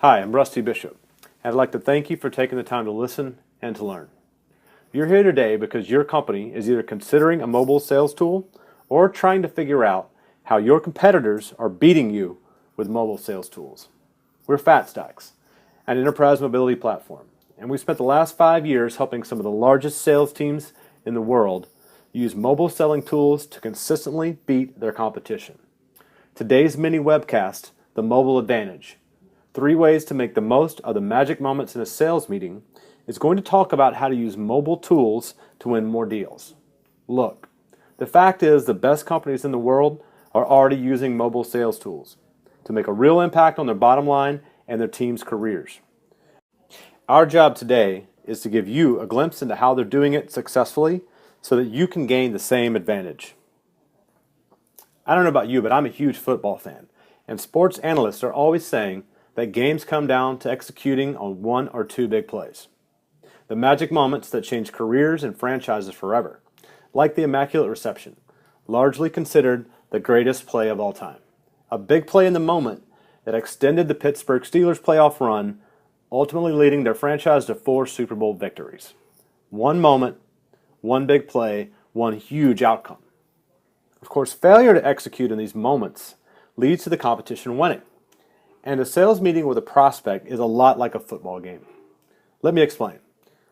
Hi, I'm Rusty Bishop, and I'd like to thank you for taking the time to listen and to learn. You're here today because your company is either considering a mobile sales tool or trying to figure out how your competitors are beating you with mobile sales tools. We're FatStax, an enterprise mobility platform, and we've spent the last 5 years helping some of the largest sales teams in the world use mobile selling tools to consistently beat their competition. Today's mini webcast, The Mobile Advantage, 3 ways to make the most of the magic moments in a sales meeting, is going to talk about how to use mobile tools to win more deals. Look, the fact is the best companies in the world are already using mobile sales tools to make a real impact on their bottom line and their team's careers. Our job today is to give you a glimpse into how they're doing it successfully so that you can gain the same advantage. I don't know about you, but I'm a huge football fan, and sports analysts are always saying that games come down to executing on 1 or 2 big plays. The magic moments that change careers and franchises forever, like the Immaculate Reception, largely considered the greatest play of all time. A big play in the moment that extended the Pittsburgh Steelers' playoff run, ultimately leading their franchise to 4 Super Bowl victories. One moment, one big play, one huge outcome. Of course, failure to execute in these moments leads to the competition winning. And a sales meeting with a prospect is a lot like a football game. Let me explain.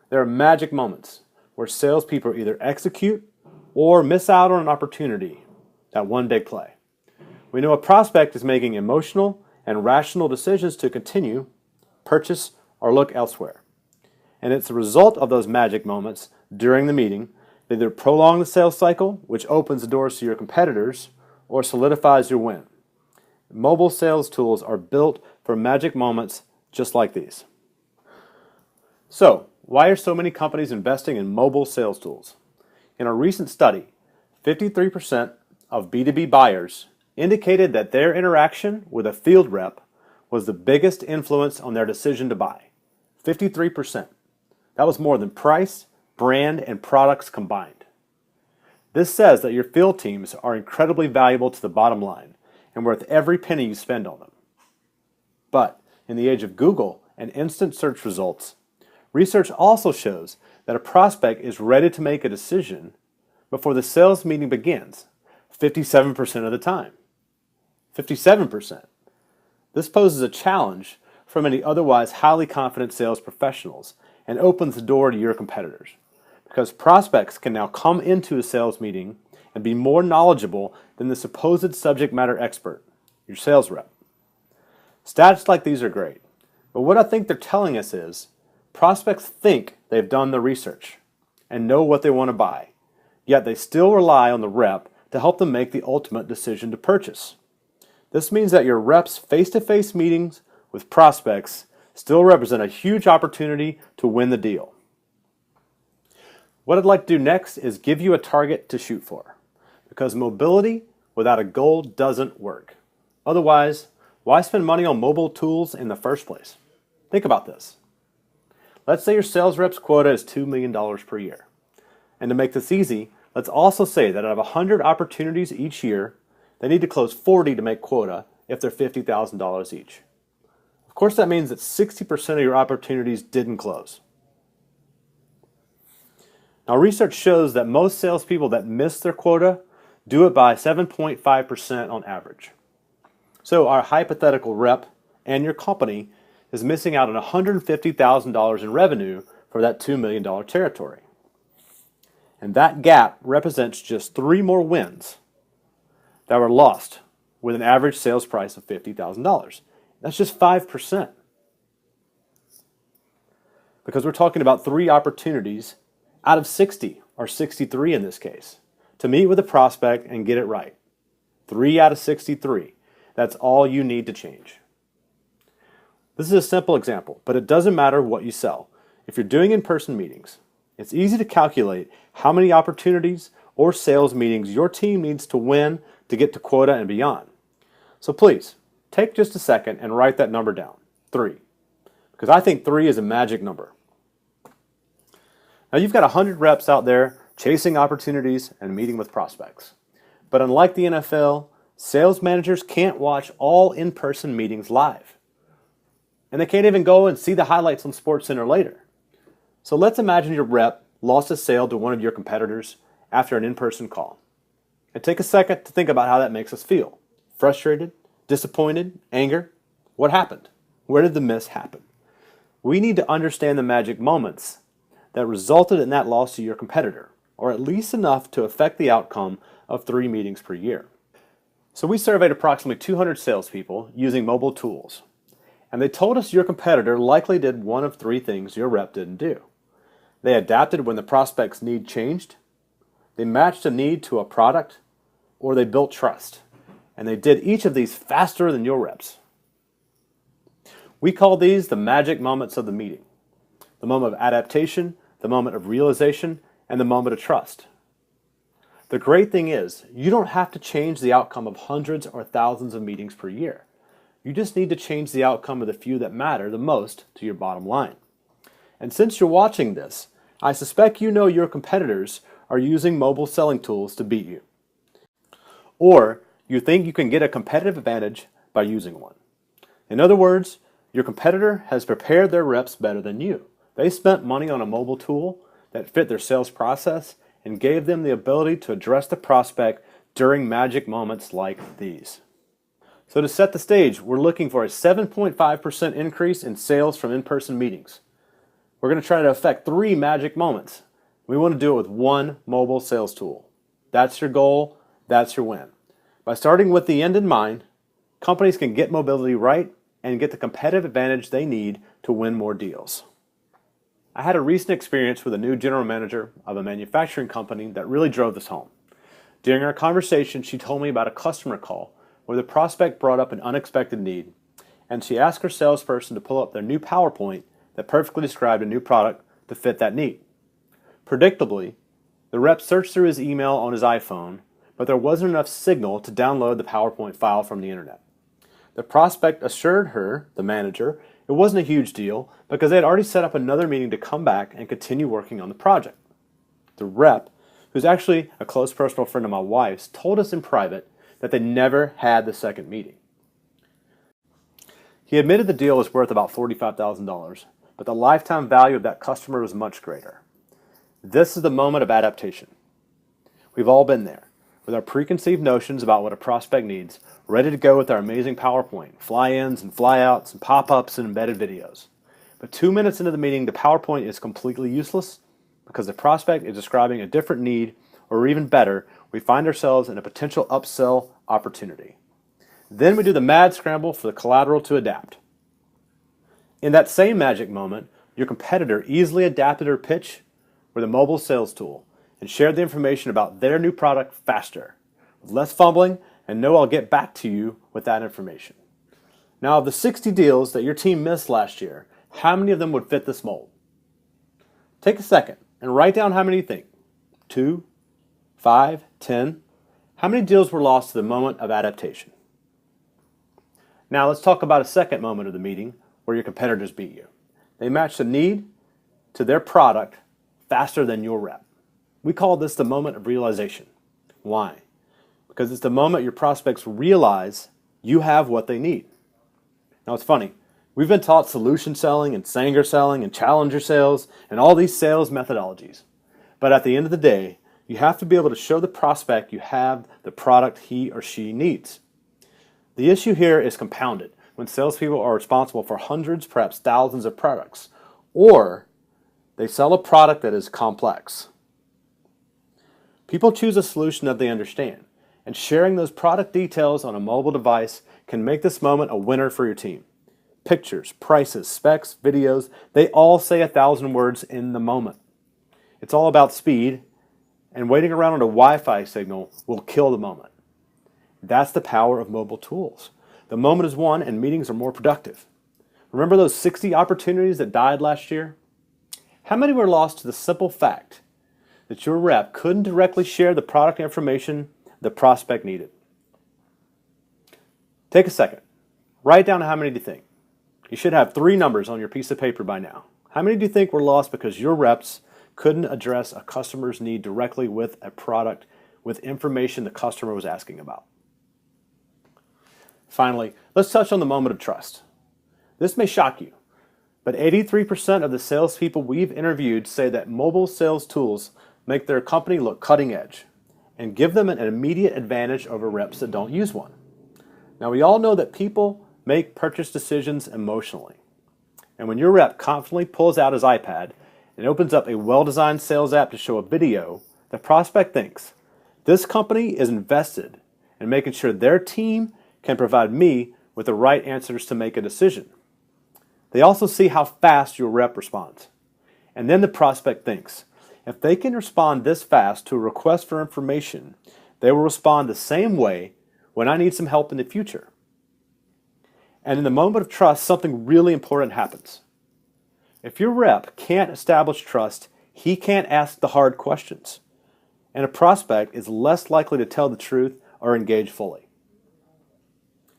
There are magic moments where salespeople either execute or miss out on an opportunity, that one big play. We know a prospect is making emotional and rational decisions to continue, purchase, or look elsewhere. And it's the result of those magic moments during the meeting that either prolong the sales cycle, which opens the doors to your competitors, or solidifies your win. Mobile sales tools are built for magic moments just like these. So, why are so many companies investing in mobile sales tools? In a recent study, 53% of B2B buyers indicated that their interaction with a field rep was the biggest influence on their decision to buy. 53%. That was more than price, brand, and products combined. This says that your field teams are incredibly valuable to the bottom line and worth every penny you spend on them. But in the age of Google and instant search results, research also shows that a prospect is ready to make a decision before the sales meeting begins, 57% of the time. 57%. This poses a challenge for many otherwise highly confident sales professionals and opens the door to your competitors, because prospects can now come into a sales meeting and be more knowledgeable than the supposed subject matter expert, your sales rep. Stats like these are great, but what I think they're telling us is prospects think they've done the research and know what they want to buy, yet they still rely on the rep to help them make the ultimate decision to purchase. This means that your rep's face-to-face meetings with prospects still represent a huge opportunity to win the deal. What I'd like to do next is give you a target to shoot for, because mobility without a goal doesn't work. Otherwise, why spend money on mobile tools in the first place? Think about this. Let's say your sales rep's quota is $2 million per year. And to make this easy, let's also say that out of 100 opportunities each year, they need to close 40 to make quota if they're $50,000 each. Of course, that means that 60% of your opportunities didn't close. Now, research shows that most salespeople that miss their quota do it by 7.5% on average. So our hypothetical rep and your company is missing out on $150,000 in revenue for that $2 million territory. And that gap represents just 3 more wins that were lost with an average sales price of $50,000. That's just 5%. Because we're talking about 3 opportunities out of 60, or 63 in this case, to meet with a prospect and get it right. 3 out of 63. That's all you need to change. This is a simple example, but it doesn't matter what you sell. If you're doing in-person meetings, it's easy to calculate how many opportunities or sales meetings your team needs to win to get to quota and beyond. So please, take just a second and write that number down, 3. Because I think 3 is a magic number. Now you've got 100 reps out there chasing opportunities and meeting with prospects. But unlike the NFL, sales managers can't watch all in-person meetings live. and they can't even go and see the highlights on SportsCenter later. So let's imagine your rep lost a sale to one of your competitors after an in-person call. And take a second to think about how that makes us feel. Frustrated, disappointed, anger? What happened? Where did the miss happen? We need to understand the magic moments that resulted in that loss to your competitor, or at least enough to affect the outcome of 3 meetings per year. So we surveyed approximately 200 salespeople using mobile tools, and they told us your competitor likely did one of 3 things your rep didn't do. They adapted when the prospect's need changed, they matched a need to a product, or they built trust. And they did each of these faster than your reps. We call these the magic moments of the meeting. The moment of adaptation, the moment of realization, and the moment of trust. The great thing is, you don't have to change the outcome of hundreds or thousands of meetings per year. You just need to change the outcome of the few that matter the most to your bottom line. And since you're watching this, I suspect you know your competitors are using mobile selling tools to beat you. Or you think you can get a competitive advantage by using one. In other words, your competitor has prepared their reps better than you. They spent money on a mobile tool that fit their sales process and gave them the ability to address the prospect during magic moments like these. So to set the stage, we're looking for a 7.5% increase in sales from in-person meetings. We're going to try to affect 3 magic moments. We want to do it with one mobile sales tool. That's your goal. That's your win. By starting with the end in mind, companies can get mobility right and get the competitive advantage they need to win more deals. I had a recent experience with a new general manager of a manufacturing company that really drove this home. During our conversation, she told me about a customer call where the prospect brought up an unexpected need, and she asked her salesperson to pull up their new PowerPoint that perfectly described a new product to fit that need. Predictably, the rep searched through his email on his iPhone, but there wasn't enough signal to download the PowerPoint file from the internet. The prospect assured her, the manager, it wasn't a huge deal because they had already set up another meeting to come back and continue working on the project. The rep, who's actually a close personal friend of my wife's, told us in private that they never had the second meeting. He admitted the deal was worth about $45,000, but the lifetime value of that customer was much greater. This is the moment of adaptation. We've all been there, with our preconceived notions about what a prospect needs, ready to go with our amazing PowerPoint, fly-ins and fly-outs and pop-ups and embedded videos. But 2 minutes into the meeting, the PowerPoint is completely useless because the prospect is describing a different need, or even better, we find ourselves in a potential upsell opportunity. Then we do the mad scramble for the collateral to adapt. In that same magic moment, your competitor easily adapted her pitch with a mobile sales tool and shared the information about their new product faster, with less fumbling, and know I'll get back to you with that information. Now, of the 60 deals that your team missed last year, how many of them would fit this mold? Take a second and write down how many you think. 2, 5, 10. How many deals were lost to the moment of adaptation? Now let's talk about a second moment of the meeting where your competitors beat you. They matched the need to their product faster than your rep. We call this the moment of realization. Why? Because it's the moment your prospects realize you have what they need. Now it's funny, we've been taught solution selling and Sanger selling and challenger sales and all these sales methodologies. But at the end of the day, you have to be able to show the prospect you have the product he or she needs. The issue here is compounded when salespeople are responsible for hundreds, perhaps thousands of products, or they sell a product that is complex. People choose a solution that they understand, and sharing those product details on a mobile device can make this moment a winner for your team. Pictures, prices, specs, videos, they all say 1,000 words in the moment. It's all about speed, and waiting around on a Wi-Fi signal will kill the moment. That's the power of mobile tools. The moment is won and meetings are more productive. Remember those 60 opportunities that died last year? How many were lost to the simple fact that your rep couldn't directly share the product information the prospect needed? Take a second. Write down how many do you think. You should have 3 numbers on your piece of paper by now. How many do you think were lost because your reps couldn't address a customer's need directly with a product with information the customer was asking about? Finally, let's touch on the moment of trust. This may shock you, but 83% of the salespeople we've interviewed say that mobile sales tools make their company look cutting edge and give them an immediate advantage over reps that don't use one. Now, we all know that people make purchase decisions emotionally. And when your rep confidently pulls out his iPad and opens up a well-designed sales app to show a video, the prospect thinks, this company is invested in making sure their team can provide me with the right answers to make a decision. They also see how fast your rep responds. And then the prospect thinks, if they can respond this fast to a request for information, they will respond the same way when I need some help in the future. And in the moment of trust, something really important happens. If your rep can't establish trust, he can't ask the hard questions. And a prospect is less likely to tell the truth or engage fully.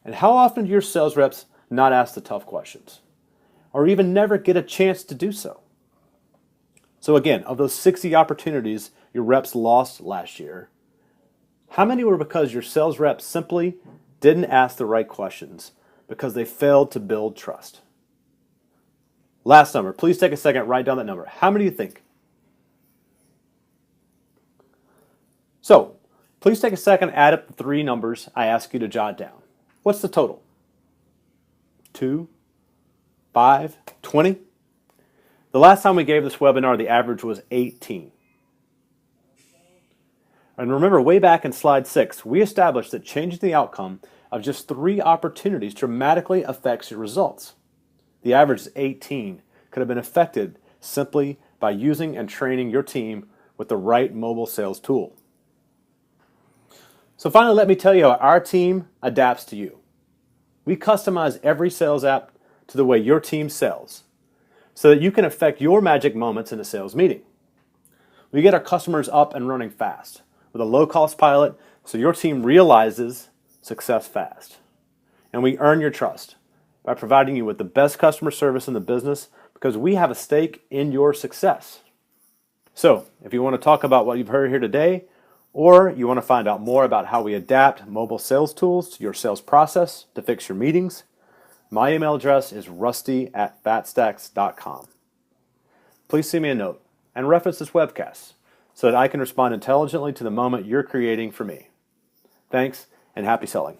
And how often do your sales reps not ask the tough questions? Or even never get a chance to do so? So again, of those 60 opportunities your reps lost last year, how many were because your sales reps simply didn't ask the right questions because they failed to build trust? Last number, please take a second, write down that number. How many do you think? So, please take a second, add up the three numbers I ask you to jot down. What's the total? 2, 5, 20? The last time we gave this webinar, the average was 18. And remember, way back in slide 6, we established that changing the outcome of just 3 opportunities dramatically affects your results. The average is 18, could have been affected simply by using and training your team with the right mobile sales tool. So finally, let me tell you how our team adapts to you. We customize every sales app to the way your team sells so that you can affect your magic moments in a sales meeting. We get our customers up and running fast with a low-cost pilot so your team realizes success fast. And we earn your trust by providing you with the best customer service in the business because we have a stake in your success. So, if you want to talk about what you've heard here today, or you want to find out more about how we adapt mobile sales tools to your sales process to fix your meetings, my email address is rusty@fatstax.com. Please send me a note and reference this webcast so that I can respond intelligently to the moment you're creating for me. Thanks and happy selling.